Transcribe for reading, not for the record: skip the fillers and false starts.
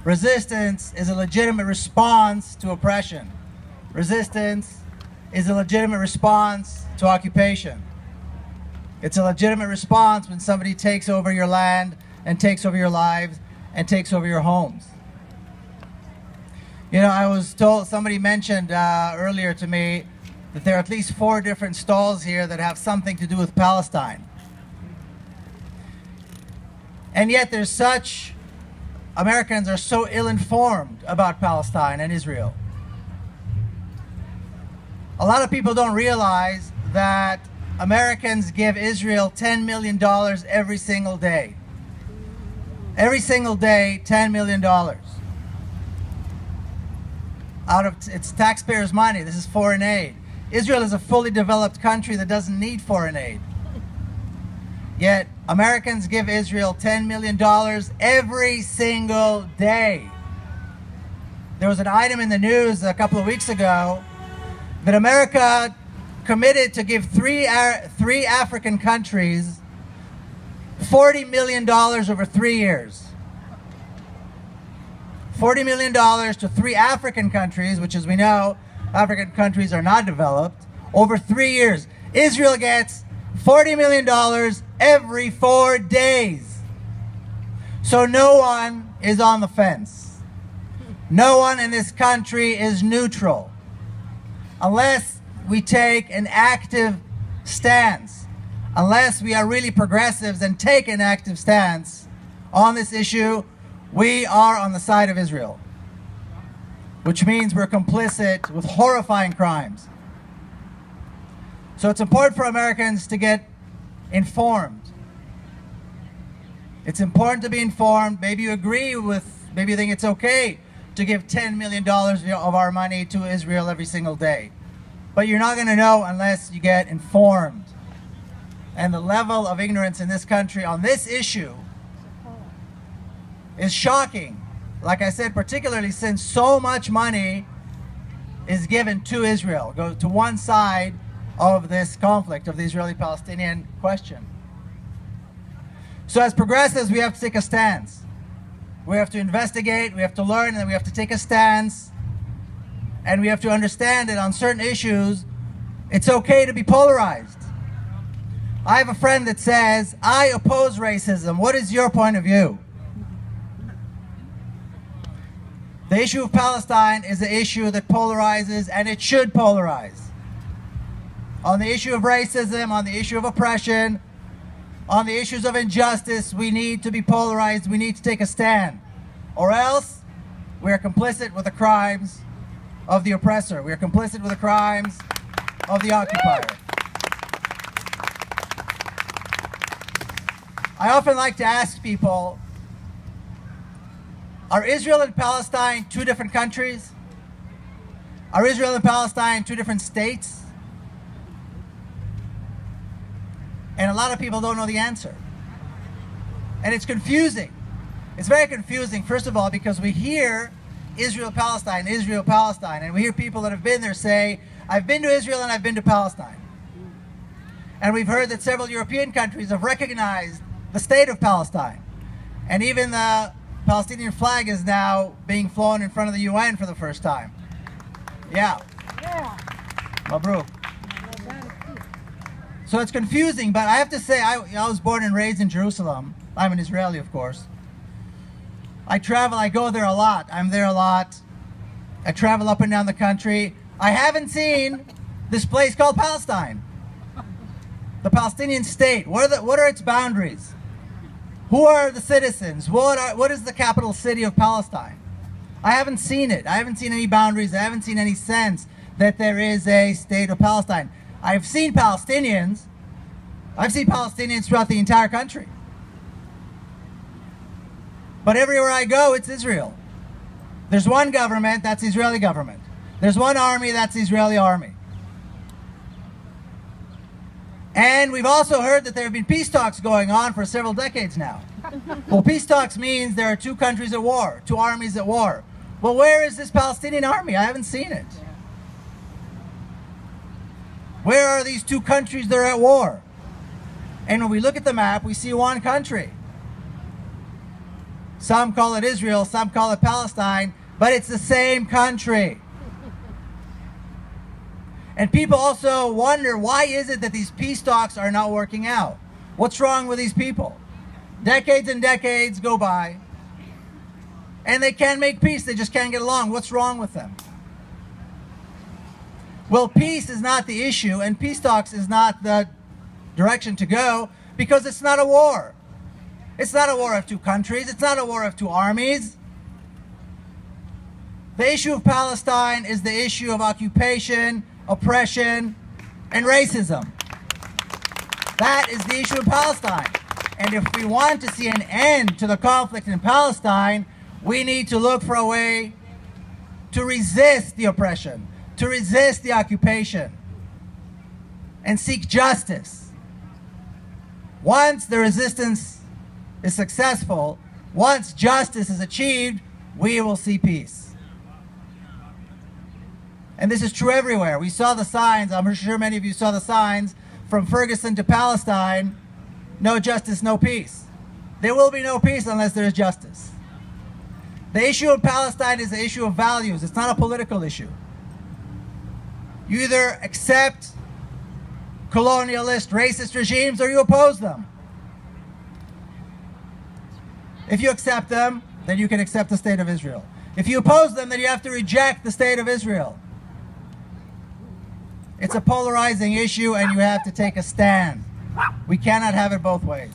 Resistance is a legitimate response to oppression. Resistance is a legitimate response to occupation. It's a legitimate response when somebody takes over your land and takes over your lives and takes over your homes. You know, I was told, somebody mentioned earlier to me that there are at least 4 different stalls here that have something to do with Palestine. And yet Americans are so ill-informed about Palestine and Israel. A lot of people don't realize that Americans give Israel $10 million every single day. Every single day, $10 million. Out of its taxpayers' money. This is foreign aid. Israel is a fully developed country that doesn't need foreign aid. Yet Americans give Israel $10 million every single day. There was an item in the news a couple of weeks ago that America committed to give three African countries $40 million over 3 years. $40 million to 3 African countries, which, as we know, African countries are not developed, over 3 years. Israel gets $40 million every 4 days. So no one is on the fence. No one in this country is neutral unless we take an active stance. Unless we are really progressives and take an active stance on this issue, we are on the side of Israel, which means we're complicit with horrifying crimes. So it's important for Americans to get informed. It's important to be informed. Maybe you agree with, maybe you think it's okay to give $10 million of our money to Israel every single day. But you're not going to know unless you get informed. And the level of ignorance in this country on this issue is shocking. Like I said, particularly since so much money is given to Israel, go to one side of this conflict, of the Israeli-Palestinian question. So as progressives, we have to take a stance. We have to investigate, we have to learn, and then we have to take a stance. And we have to understand that on certain issues, it's okay to be polarized. I have a friend that says, I oppose racism. What is your point of view? The issue of Palestine is an issue that polarizes, and it should polarize. On the issue of racism, on the issue of oppression, on the issues of injustice, we need to be polarized. We need to take a stand. Or else, we are complicit with the crimes of the oppressor. We are complicit with the crimes of the occupier. I often like to ask people, are Israel and Palestine 2 different countries? Are Israel and Palestine 2 different states? And a lot of people don't know the answer. And it's confusing. It's very confusing, first of all, because we hear Israel, Palestine, and we hear people that have been there say, I've been to Israel and I've been to Palestine. And we've heard that several European countries have recognized the state of Palestine. And even the Palestinian flag is now being flown in front of the UN for the first time. Yeah. Mabruk. So it's confusing, but I have to say, I was born and raised in Jerusalem. I'm an Israeli, of course. I travel, I go there a lot. I'm there a lot. I travel up and down the country. I haven't seen this place called Palestine. The Palestinian state. What are its boundaries? Who are the citizens? What is the capital city of Palestine? I haven't seen it. I haven't seen any boundaries. I haven't seen any sense that there is a state of Palestine. I've seen Palestinians. I've seen Palestinians throughout the entire country. But everywhere I go, it's Israel. There's one government, that's the Israeli government. There's one army, that's the Israeli army. And we've also heard that there have been peace talks going on for several decades now. Well, peace talks means there are 2 countries at war, 2 armies at war. Well, where is this Palestinian army? I haven't seen it. Where are these 2 countries that are at war? And when we look at the map, we see one country. Some call it Israel, some call it Palestine, but it's the same country. And people also wonder, why is it that these peace talks are not working out? What's wrong with these people? Decades and decades go by, and they can't make peace. They just can't get along. What's wrong with them? Well, peace is not the issue, and peace talks is not the direction to go, because it's not a war. It's not a war of two countries. It's not a war of two armies. The issue of Palestine is the issue of occupation, oppression, and racism. That is the issue of Palestine. And if we want to see an end to the conflict in Palestine, we need to look for a way to resist the oppression, to resist the occupation, and seek justice. Once the resistance is successful, once justice is achieved, we will see peace. And this is true everywhere. We saw the signs, I'm sure many of you saw the signs, from Ferguson to Palestine, no justice, no peace. There will be no peace unless there is justice. The issue of Palestine is the issue of values. It's not a political issue. You either accept colonialist, racist regimes, or you oppose them. If you accept them, then you can accept the state of Israel. If you oppose them, then you have to reject the state of Israel. It's a polarizing issue, and you have to take a stand. We cannot have it both ways.